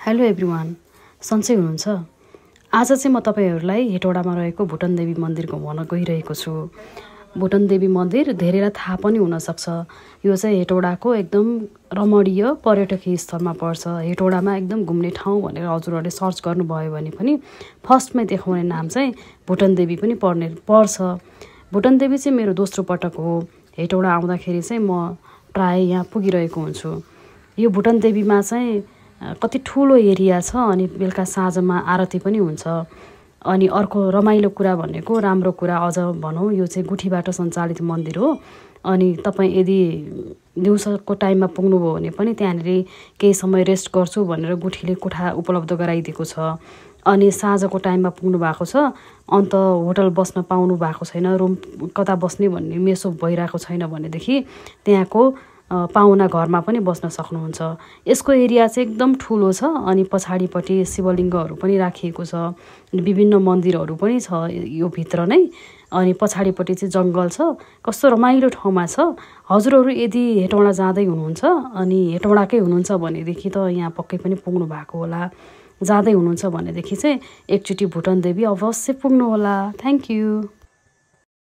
Hello everyone, सन्चै हुनुहुन्छ? आज चाहिँ म तपाईहरुलाई हेटौडामा रहेको भुटन देवी मन्दिर घुमाउन गइरहेको छु। भुटन देवी मन्दिर धेरैलाई थाहा पनि हुन सक्छ। यो चाहिँ हेटौडाको एकदम रमणीय पर्यटकीय स्थलमा पर्छ। हेटौडामा एकदम घुम्ने ठाउँ भनेर हजुरहरुले सर्च गर्नुभयो भने पनि फर्स्टमै देखाउने नाम चाहिँ भुटन देवी पनि पर्छ। भुटन देवी चाहिँ मेरो दोस्रो पटक हो। हेटौडा आउँदाखेरि चाहिँ म प्राय यहाँ पुगिरहेको हुन्छु। यो भुटन देवीमा चाहिँ कति ठुलो एरिया छ अनि बेलुका साँझमा आरती पनि हुन्छ। अनि अर्को रमाइलो कुरा भनेको राम्रो कुरा अझ भनौँ, यो चाहिँ गुठीबाट सञ्चालित मन्दिर हो। अनि तपाईँ यदि दिउँसोको टाइममा पुग्नुभयो भने पनि त्यहाँनिर केही समय रेस्ट गर्छु भनेर गुठीले कोठा उपलब्ध गराइदिएको छ। अनि साँझको टाइममा पुग्नु भएको छ, अन्त होटल बस्न पाउनु भएको छैन, रुम कता बस्ने भन्ने मेसो भइरहेको छैन भनेदेखि त्यहाँको पाहुना घरमा पनि बस्न सक्नुहुन्छ। यसको एरिया चाहिँ एकदम ठुलो छ अनि पछाडिपट्टि शिवलिङ्गहरू पनि राखिएको छ। विभिन्न मन्दिरहरू पनि छ यो भित्र नै। अनि पछाडिपट्टि चाहिँ जङ्गल छ। कस्तो रमाइलो ठाउँमा छ। हजुरहरू यदि हेटौडा जाँदै हुनुहुन्छ अनि हेटौडाकै हुनुहुन्छ भनेदेखि त यहाँ पक्कै पनि पुग्नु भएको होला। जाँदै हुनुहुन्छ भनेदेखि चाहिँ एकचोटि भुटन देवी अवश्य पुग्नु होला। Thank you.